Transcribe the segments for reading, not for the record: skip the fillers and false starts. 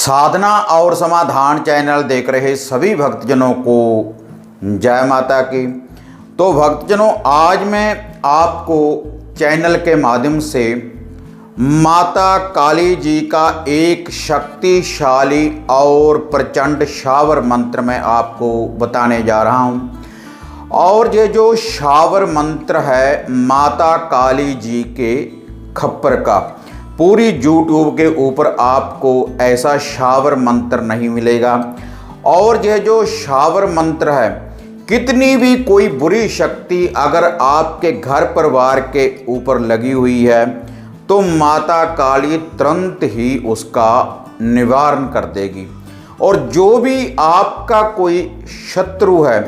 साधना और समाधान चैनल देख रहे सभी भक्तजनों को जय माता की। तो भक्तजनों, आज मैं आपको चैनल के माध्यम से माता काली जी का एक शक्तिशाली और प्रचंड शावर मंत्र मैं आपको बताने जा रहा हूँ। और ये जो शावर मंत्र है माता काली जी के खप्पर का, पूरी यूट्यूब के ऊपर आपको ऐसा शावर मंत्र नहीं मिलेगा। और यह जो शावर मंत्र है, कितनी भी कोई बुरी शक्ति अगर आपके घर परिवार के ऊपर लगी हुई है तो माता काली तुरंत ही उसका निवारण कर देगी। और जो भी आपका कोई शत्रु है,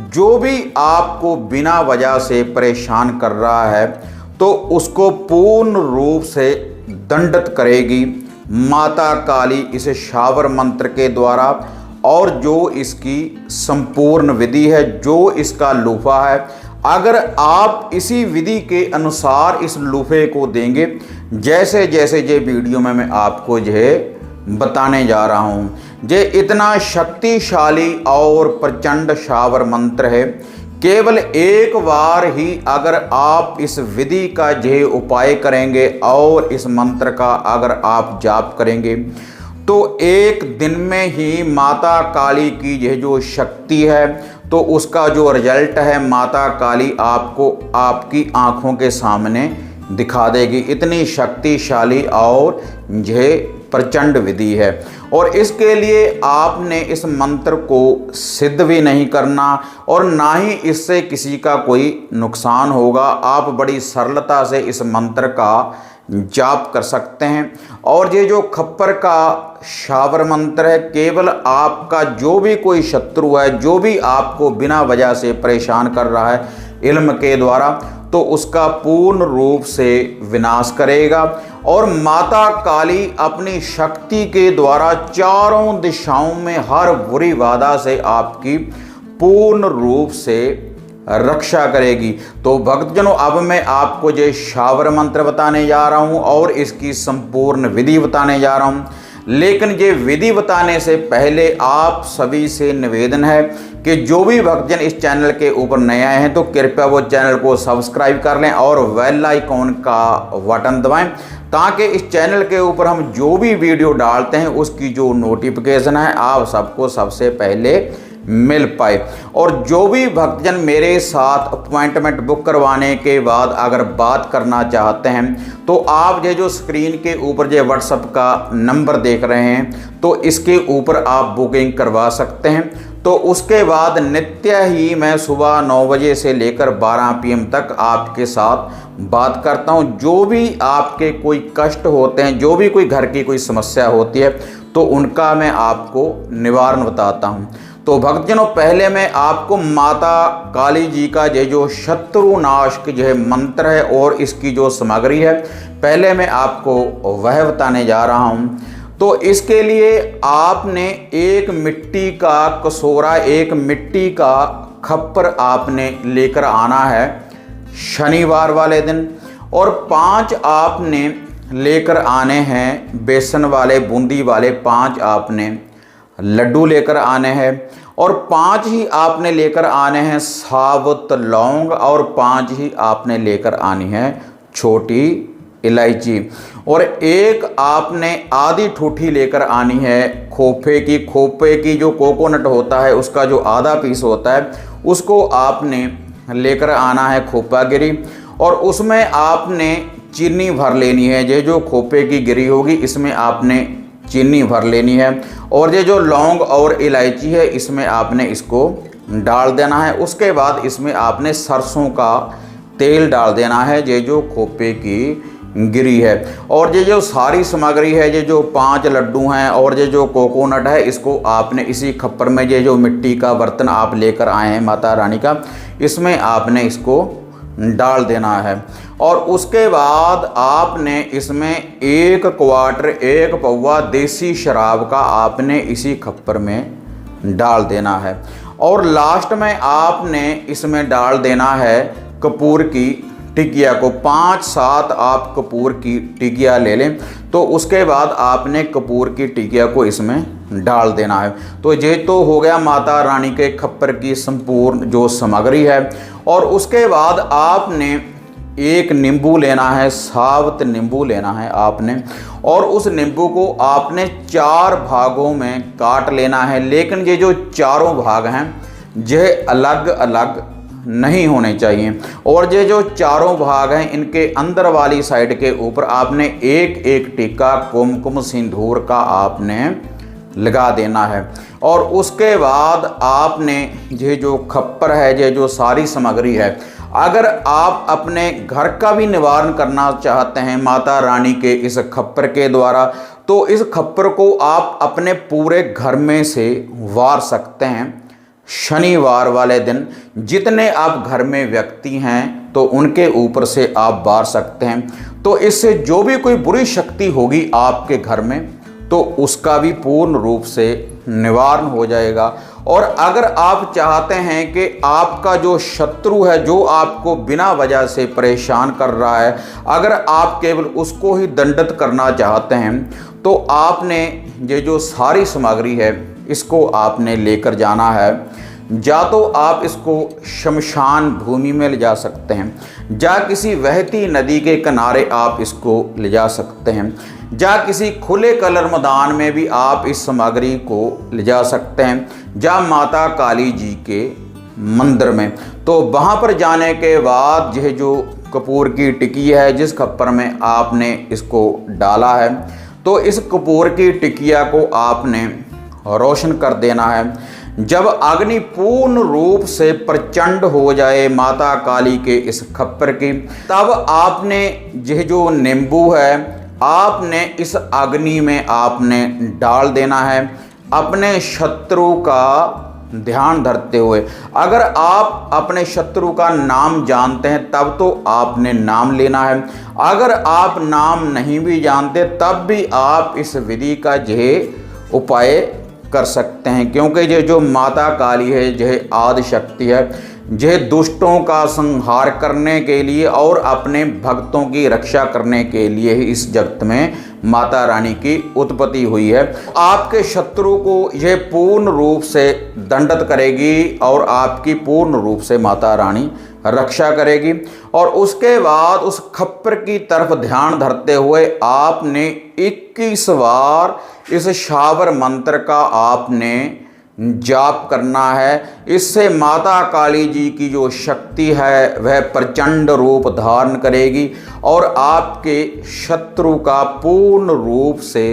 जो भी आपको बिना वजह से परेशान कर रहा है, तो उसको पूर्ण रूप से दंडित करेगी माता काली इस शावर मंत्र के द्वारा। और जो इसकी संपूर्ण विधि है, जो इसका लूफा है, अगर आप इसी विधि के अनुसार इस लूफे को देंगे, जैसे जैसे ये वीडियो में मैं आपको यह बताने जा रहा हूँ, ये इतना शक्तिशाली और प्रचंड शावर मंत्र है। केवल एक बार ही अगर आप इस विधि का यह उपाय करेंगे और इस मंत्र का अगर आप जाप करेंगे, तो एक दिन में ही माता काली की यह जो शक्ति है, तो उसका जो रिजल्ट है माता काली आपको आपकी आंखों के सामने दिखा देगी। इतनी शक्तिशाली और यह प्रचंड विधि है। और इसके लिए आपने इस मंत्र को सिद्ध भी नहीं करना और ना ही इससे किसी का कोई नुकसान होगा। आप बड़ी सरलता से इस मंत्र का जाप कर सकते हैं। और ये जो खप्पर का शावर मंत्र है, केवल आपका जो भी कोई शत्रु है, जो भी आपको बिना वजह से परेशान कर रहा है इल्म के द्वारा, तो उसका पूर्ण रूप से विनाश करेगा। और माता काली अपनी शक्ति के द्वारा चारों दिशाओं में हर बुरी बाधा से आपकी पूर्ण रूप से रक्षा करेगी। तो भक्तजनों, अब मैं आपको ये शावर मंत्र बताने जा रहा हूँ और इसकी संपूर्ण विधि बताने जा रहा हूँ। लेकिन ये विधि बताने से पहले आप सभी से निवेदन है कि जो भी भक्तजन इस चैनल के ऊपर नए आए हैं तो कृपया वो चैनल को सब्सक्राइब कर लें और बेल आइकॉन का बटन दबाएं, ताकि इस चैनल के ऊपर हम जो भी वीडियो डालते हैं उसकी जो नोटिफिकेशन है आप सबको सबसे पहले मिल पाए। और जो भी भक्तजन मेरे साथ अपॉइंटमेंट बुक करवाने के बाद अगर बात करना चाहते हैं, तो आप ये जो स्क्रीन के ऊपर जो व्हाट्सएप का नंबर देख रहे हैं, तो इसके ऊपर आप बुकिंग करवा सकते हैं। तो उसके बाद नित्य ही मैं सुबह 9 बजे से लेकर 12 PM तक आपके साथ बात करता हूं। जो भी आपके कोई कष्ट होते हैं, जो भी कोई घर की कोई समस्या होती है, तो उनका मैं आपको निवारण बताता हूं। तो भक्तजनों, पहले मैं आपको माता काली जी का ये जो शत्रु नाश की जो मंत्र है और इसकी जो सामग्री है, पहले मैं आपको वह बताने जा रहा हूँ। तो इसके लिए आपने एक मिट्टी का कटोरा, एक मिट्टी का खप्पर आपने लेकर आना है शनिवार वाले दिन। और 5 आपने लेकर आने हैं बेसन वाले, बूंदी वाले 5 आपने लड्डू लेकर आने हैं। और 5 ही आपने लेकर आने हैं साबुत लौंग, और 5 ही आपने लेकर आनी है छोटी इलायची। और एक आपने आधी ठूठी लेकर आनी है खोपे की। खोपे की जो कोकोनट होता है उसका जो आधा पीस होता है, उसको आपने लेकर आना है खोपा गिरी। और उसमें आपने चीनी भर लेनी है। ये जो खोपे की गिरी होगी इसमें आपने चीनी भर लेनी है। और ये जो लौंग और इलायची है इसमें आपने इसको डाल देना है। उसके बाद इसमें आपने सरसों का तेल डाल देना है, ये जो खोपे की गिरी है। और ये जो सारी सामग्री है, ये जो 5 लड्डू हैं और ये जो कोकोनट है, इसको आपने इसी खप्पर में, ये जो मिट्टी का बर्तन आप लेकर आए हैं माता रानी का, इसमें आपने इसको डाल देना है। और उसके बाद आपने इसमें 1 क्वार्टर, 1 पौवा देसी शराब का आपने इसी खप्पर में डाल देना है। और लास्ट में आपने इसमें डाल देना है कपूर की टिकिया को 5-7 आप कपूर की टिकिया ले लें। तो उसके बाद आपने कपूर की टिकिया को इसमें डाल देना है। तो ये तो हो गया माता रानी के खप्पर की संपूर्ण जो सामग्री है। और उसके बाद आपने एक नींबू लेना है, साबुत नींबू लेना है आपने, और उस नींबू को आपने 4 भागों में काट लेना है। लेकिन ये जो चारों भाग हैं यह अलग अलग नहीं होने चाहिए। और ये जो चारों भाग हैं इनके अंदर वाली साइड के ऊपर आपने एक एक टीका कुमकुम सिंदूर का आपने लगा देना है। और उसके बाद आपने ये जो खप्पर है, ये जो सारी सामग्री है, अगर आप अपने घर का भी निवारण करना चाहते हैं माता रानी के इस खप्पर के द्वारा, तो इस खप्पर को आप अपने पूरे घर में से वार सकते हैं। शनिवार वाले दिन जितने आप घर में व्यक्ति हैं तो उनके ऊपर से आप वार सकते हैं। तो इससे जो भी कोई बुरी शक्ति होगी आपके घर में तो उसका भी पूर्ण रूप से निवारण हो जाएगा। और अगर आप चाहते हैं कि आपका जो शत्रु है, जो आपको बिना वजह से परेशान कर रहा है, अगर आप केवल उसको ही दंडित करना चाहते हैं, तो आपने ये जो सारी सामग्री है इसको आपने लेकर जाना है। या तो आप इसको शमशान भूमि में ले जा सकते हैं, या किसी बहती नदी के किनारे आप इसको ले जा सकते हैं, या किसी खुले कलर मैदान में भी आप इस सामग्री को ले जा सकते हैं, या माता काली जी के मंदिर में। तो वहाँ पर जाने के बाद यह जो कपूर की टिकी है, जिस खप्पर में आपने इसको डाला है, तो इस कपूर की टिकिया को आपने रोशन कर देना है। जब अग्नि पूर्ण रूप से प्रचंड हो जाए माता काली के इस खप्पर की, तब आपने यह जो नींबू है आपने इस अग्नि में आपने डाल देना है, अपने शत्रु का ध्यान धरते हुए। अगर आप अपने शत्रु का नाम जानते हैं तब तो आपने नाम लेना है, अगर आप नाम नहीं भी जानते तब भी आप इस विधि का यह उपाय कर सकते हैं। क्योंकि ये जो माता काली है यह आदि शक्ति है, यह दुष्टों का संहार करने के लिए और अपने भक्तों की रक्षा करने के लिए ही इस जगत में माता रानी की उत्पत्ति हुई है। आपके शत्रु को यह पूर्ण रूप से दंडित करेगी और आपकी पूर्ण रूप से माता रानी रक्षा करेगी। और उसके बाद उस खप्पर की तरफ ध्यान धरते हुए आपने 21 बार इस शावर मंत्र का आपने जाप करना है। इससे माता काली जी की जो शक्ति है वह प्रचंड रूप धारण करेगी और आपके शत्रु का पूर्ण रूप से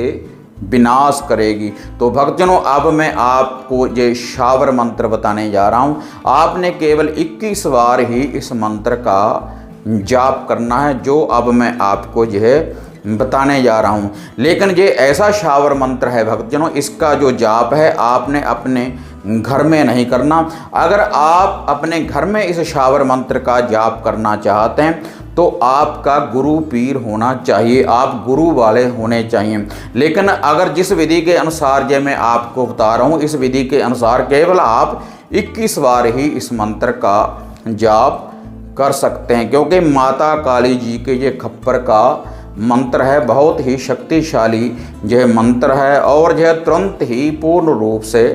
विनाश करेगी। तो भक्तजनों, अब मैं आपको ये शावर मंत्र बताने जा रहा हूँ। आपने केवल 21 बार ही इस मंत्र का जाप करना है, जो अब मैं आपको यह बताने जा रहा हूँ। लेकिन ये ऐसा शावर मंत्र है भक्तजनों, इसका जो जाप है आपने अपने घर में नहीं करना। अगर आप अपने घर में इस शावर मंत्र का जाप करना चाहते हैं तो आपका गुरु पीर होना चाहिए, आप गुरु वाले होने चाहिए। लेकिन अगर जिस विधि के अनुसार ये मैं आपको बता रहा हूँ, इस विधि के अनुसार केवल आप 21 बार ही इस मंत्र का जाप कर सकते हैं। क्योंकि माता काली जी के ये खप्पर का मंत्र है, बहुत ही शक्तिशाली यह मंत्र है और यह तुरंत ही पूर्ण रूप से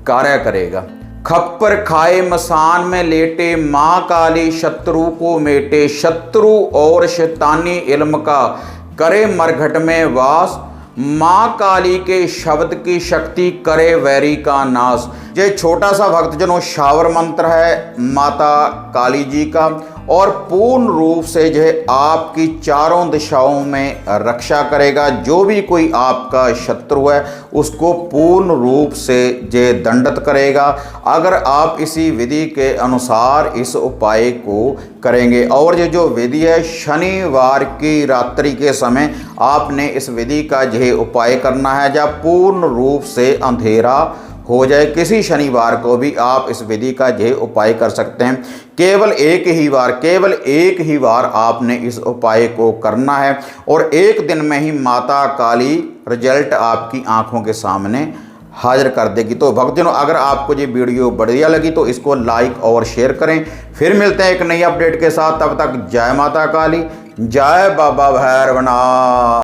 कार्य करेगा। खप्पर खाए मसान में लेटे, माँ काली शत्रु को मेटे, शत्रु और शैतानी इल्म का करे मरघट में वास, माँ काली के शब्द की शक्ति करे वैरी का नाश। ये छोटा सा भक्तजनों शावर मंत्र है माता काली जी का और पूर्ण रूप से जो है आपकी चारों दिशाओं में रक्षा करेगा। जो भी कोई आपका शत्रु है उसको पूर्ण रूप से ये दंडित करेगा अगर आप इसी विधि के अनुसार इस उपाय को करेंगे। और ये जो विधि है शनिवार की रात्रि के समय आपने इस विधि का यह उपाय करना है जब पूर्ण रूप से अंधेरा हो जाए। किसी शनिवार को भी आप इस विधि का यह उपाय कर सकते हैं। केवल एक ही बार आपने इस उपाय को करना है और एक दिन में ही माता काली रिजल्ट आपकी आंखों के सामने हाजिर कर देगी। तो भक्तजनों, अगर आपको ये वीडियो बढ़िया लगी तो इसको लाइक और शेयर करें। फिर मिलते हैं एक नई अपडेट के साथ, तब तक जय माता काली, जय बाबा भैरवनाथ।